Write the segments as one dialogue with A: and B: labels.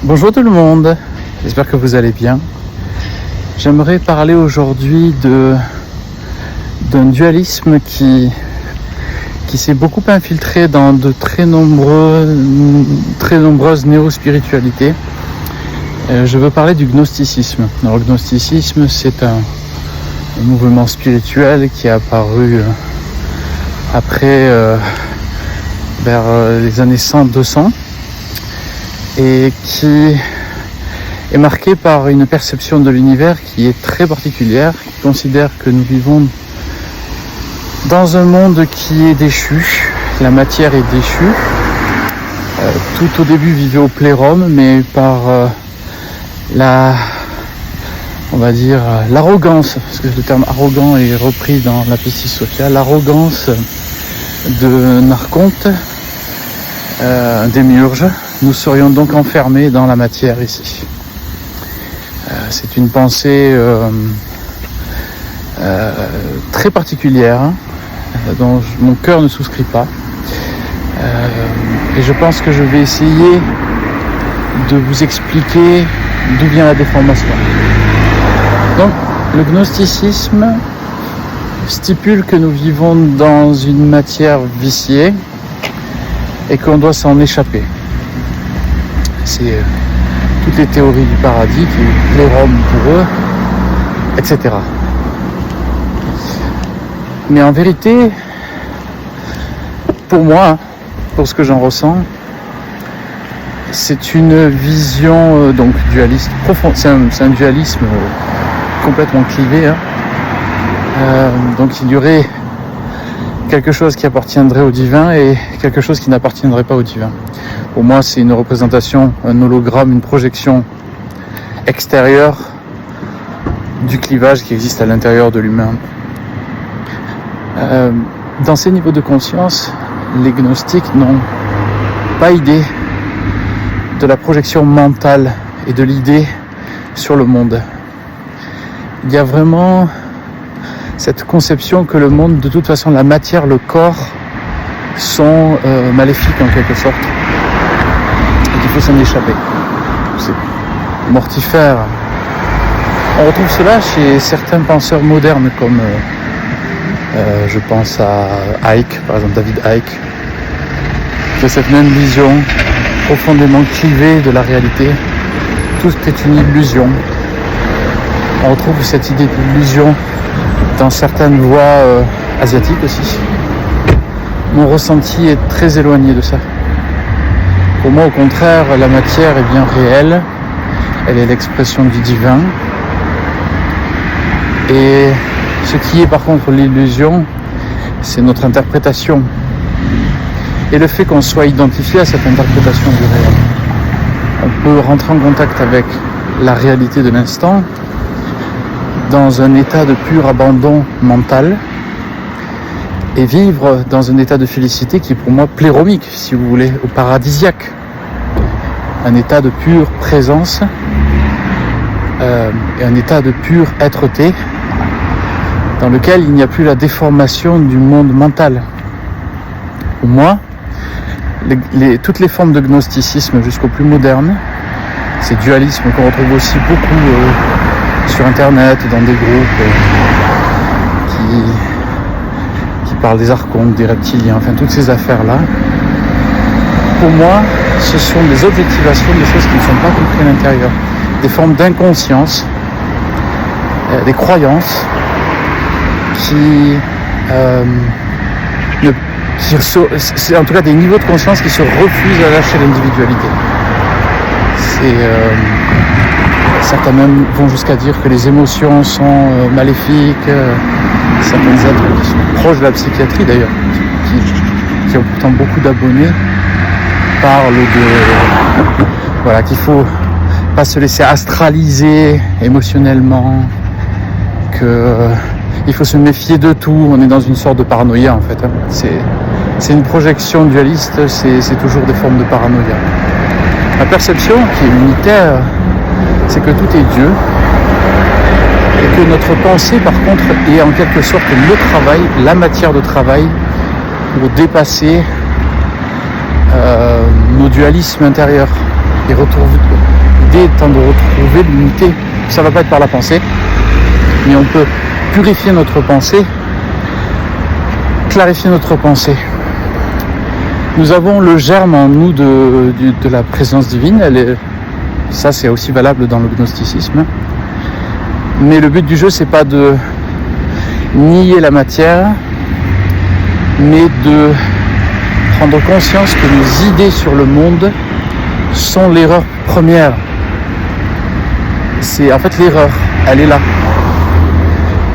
A: Bonjour tout le monde, j'espère que vous allez bien. J'aimerais parler aujourd'hui d'un dualisme qui s'est beaucoup infiltré dans de très nombreuses néo-spiritualités. Je veux parler du gnosticisme. Alors, le gnosticisme, c'est un mouvement spirituel qui est apparu après vers les années 100-200 et qui est marqué par une perception de l'univers qui est très particulière, qui considère que nous vivons dans un monde qui est déchu, la matière est déchue. Tout au début vivait au plérum, mais par l'arrogance, parce que le terme arrogant est repris dans la Pistis Sophia, l'arrogance de Narconte, un démiurge, nous serions donc enfermés dans la matière ici. C'est une pensée très particulière, dont mon cœur ne souscrit pas. Et je pense que je vais essayer de vous expliquer d'où vient la déformation. Donc, le gnosticisme stipule que nous vivons dans une matière viciée et qu'on doit s'en échapper. C'est toutes les théories du paradis, qui est plérum pour eux, etc. Mais en vérité, pour moi, pour ce que j'en ressens, c'est une vision donc dualiste profonde. C'est un dualisme complètement clivé. Donc il y aurait quelque chose qui appartiendrait au divin et quelque chose qui n'appartiendrait pas au divin. Pour moi, c'est une représentation, un hologramme, une projection extérieure du clivage qui existe à l'intérieur de l'humain. Dans ces niveaux de conscience, les gnostiques n'ont pas idée de la projection mentale et de l'idée sur le monde. Il y a vraiment cette conception que le monde, de toute façon, la matière, le corps, sont maléfiques en quelque sorte. Et qu'il faut s'en échapper. C'est mortifère. On retrouve cela chez certains penseurs modernes comme je pense à Icke, par exemple David Icke, qui a cette même vision profondément clivée de la réalité. Tout est une illusion. On retrouve cette idée d'illusion dans certaines voies asiatiques aussi. Mon ressenti est très éloigné de ça. Pour moi, au contraire, la matière est bien réelle. Elle est l'expression du divin. Et ce qui est par contre l'illusion, c'est notre interprétation. Et le fait qu'on soit identifié à cette interprétation du réel. On peut rentrer en contact avec la réalité de l'instant dans un état de pur abandon mental et vivre dans un état de félicité qui est pour moi pléromique, si vous voulez, ou paradisiaque. Un état de pure présence et un état de pure être-té dans lequel il n'y a plus la déformation du monde mental. Pour moi, toutes les formes de gnosticisme jusqu'au plus moderne, ces dualismes qu'on retrouve aussi beaucoup sur internet, dans des groupes qui parlent des archontes, des reptiliens, enfin toutes ces affaires-là, pour moi, ce sont des objectivations des choses qui ne sont pas comprises à l'intérieur, des formes d'inconscience, des croyances c'est en tout cas des niveaux de conscience qui se refusent à lâcher l'individualité. Certains même vont jusqu'à dire que les émotions sont maléfiques. Certains êtres qui sont proches de la psychiatrie d'ailleurs, qui ont pourtant beaucoup d'abonnés, parlent qu'il faut pas se laisser astraliser émotionnellement, il faut se méfier de tout. On est dans une sorte de paranoïa en fait. C'est une projection dualiste, c'est toujours des formes de paranoïa. La perception qui est unitaire, c'est que tout est Dieu et que notre pensée par contre est en quelque sorte le travail, la matière de travail pour dépasser nos dualismes intérieurs. Et l'idée étant de retrouver l'unité. Ça ne va pas être par la pensée, mais on peut purifier notre pensée, clarifier notre pensée. Nous avons le germe en nous de la présence divine. Ça, c'est aussi valable dans le gnosticisme. Mais le but du jeu, c'est pas de nier la matière, mais de prendre conscience que nos idées sur le monde sont l'erreur première. C'est en fait l'erreur, elle est là.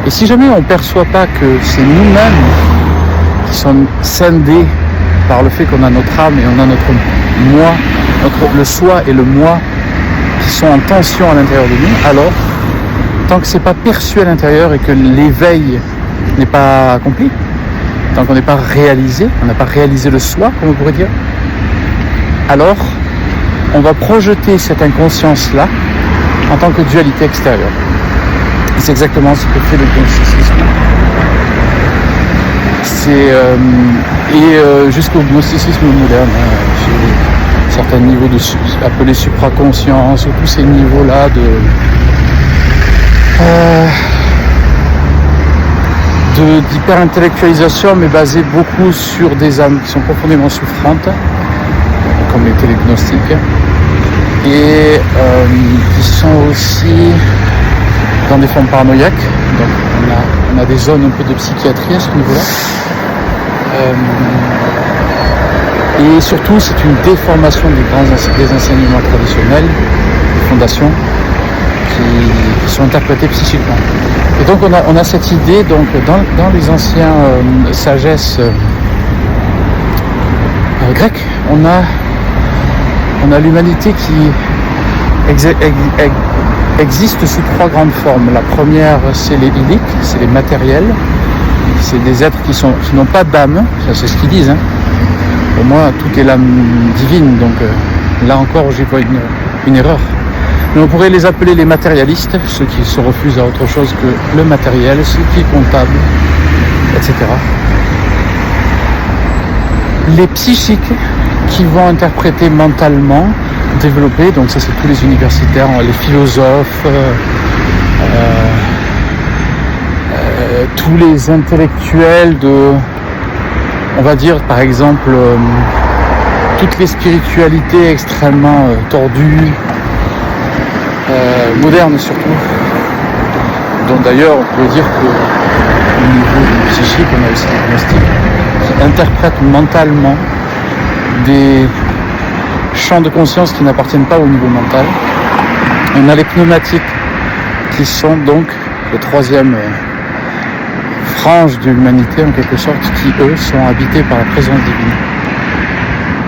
A: Et si jamais on ne perçoit pas que c'est nous-mêmes qui sommes scindés par le fait qu'on a notre âme et on a notre moi, le soi et le moi qui sont en tension à l'intérieur de nous, alors tant que c'est pas perçu à l'intérieur et que l'éveil n'est pas accompli, tant qu'on n'est pas réalisé, on n'a pas réalisé le soi, comme on pourrait dire, alors on va projeter cette inconscience-là en tant que dualité extérieure. Et c'est exactement ce que fait le gnosticisme. Jusqu'au gnosticisme moderne, chez certains niveaux appelés supraconscience, ou tous ces niveaux-là d'hyper-intellectualisation, mais basés beaucoup sur des âmes qui sont profondément souffrantes, comme l'étaient les gnostiques, et qui sont aussi dans des formes paranoïaques. Donc on a des zones un peu de psychiatrie à ce niveau-là. Et surtout, c'est une déformation des enseignements traditionnels, des fondations, qui sont interprétés psychiquement. Et donc on a cette idée, donc dans les anciens sagesses grecques, on a l'humanité qui existe sous trois grandes formes. La première, c'est les idéiques, c'est les matériels. C'est des êtres qui n'ont pas d'âme, ça c'est ce qu'ils disent. Hein. Pour moi, tout est l'âme divine, donc là encore, j'y vois une erreur. Mais on pourrait les appeler les matérialistes, ceux qui se refusent à autre chose que le matériel, ceux qui sont comptables, etc. Les psychiques, qui vont interpréter mentalement, développer, donc ça c'est tous les universitaires, les philosophes, tous les intellectuels on va dire par exemple, toutes les spiritualités extrêmement tordues, modernes surtout, dont d'ailleurs on peut dire que au niveau du psychique, on a aussi les gnostiques qui interprètent mentalement des champs de conscience qui n'appartiennent pas au niveau mental. On a les pneumatiques qui sont donc le troisième frange de l'humanité en quelque sorte, qui eux sont habités par la présence divine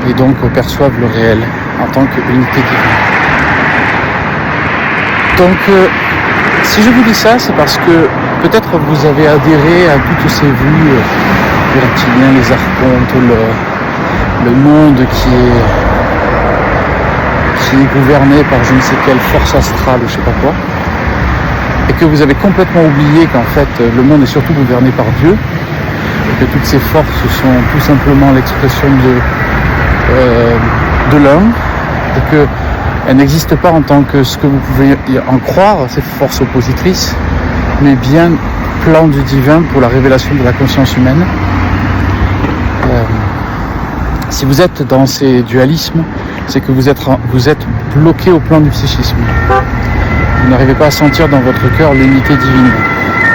A: et donc perçoivent le réel en tant qu'unité divine. Donc si je vous dis ça, c'est parce que peut-être vous avez adhéré à toutes ces vues, les reptiliens, les archontes, le monde qui est gouverné par je ne sais quelle force astrale ou je sais pas quoi, et que vous avez complètement oublié qu'en fait le monde est surtout gouverné par Dieu, et que toutes ces forces sont tout simplement l'expression de l'un, et qu'elles n'existent pas en tant que ce que vous pouvez en croire, ces forces oppositrices, mais bien plan du divin pour la révélation de la conscience humaine. Si vous êtes dans ces dualismes, c'est que vous êtes bloqué au plan du psychisme. Vous n'arrivez pas à sentir dans votre cœur l'unité divine.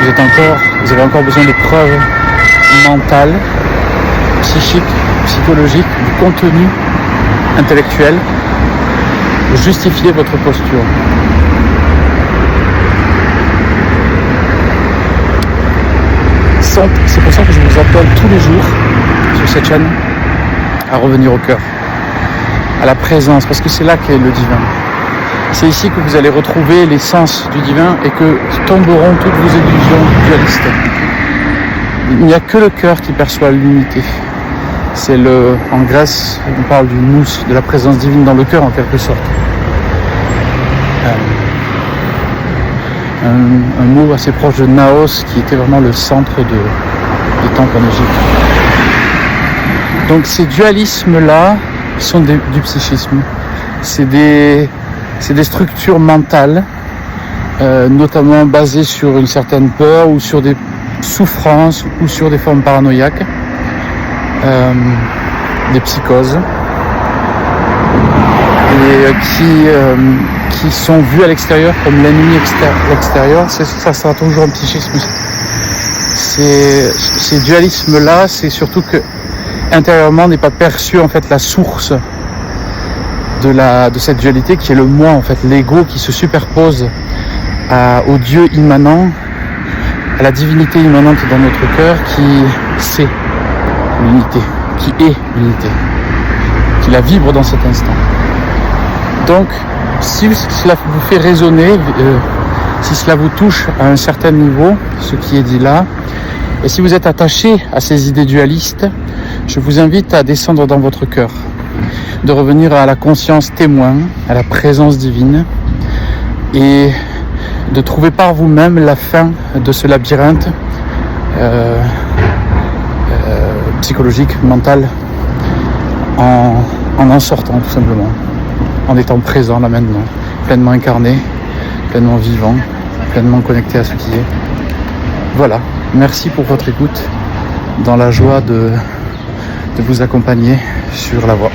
A: Vous avez encore besoin de preuves mentales, psychiques, psychologiques, du contenu intellectuel pour justifier votre posture. C'est pour ça que je vous appelle tous les jours sur cette chaîne à revenir au cœur, à la présence, parce que c'est là qu'est le divin. C'est ici que vous allez retrouver l'essence du divin et que tomberont toutes vos illusions dualistes. Il n'y a que le cœur qui perçoit l'unité. En Grèce, on parle du nous, de la présence divine dans le cœur en quelque sorte. Un mot assez proche de Naos, qui était vraiment le centre des temples en Égypte. Donc ces dualismes-là sont du psychisme. c'est des structures mentales, notamment basées sur une certaine peur ou sur des souffrances ou sur des formes paranoïaques, des psychoses, et qui sont vues à l'extérieur comme l'ennemi extérieur. Ça sera toujours un psychisme. Ces dualismes-là, c'est surtout que intérieurement n'est pas perçue en fait la source de cette dualité qui est le moi, en fait, l'ego qui se superpose au Dieu immanent, à la divinité immanente dans notre cœur qui sait l'unité, qui est l'unité, qui la vibre dans cet instant. Donc, si cela vous fait résonner, si cela vous touche à un certain niveau, ce qui est dit là, et si vous êtes attaché à ces idées dualistes, je vous invite à descendre dans votre cœur, de revenir à la conscience témoin, à la présence divine, et de trouver par vous-même la fin de ce labyrinthe psychologique, mental, en sortant tout simplement, en étant présent là maintenant, pleinement incarné, pleinement vivant, pleinement connecté à ce qui est. Voilà, merci pour votre écoute, dans la joie de vous accompagner sur la voie.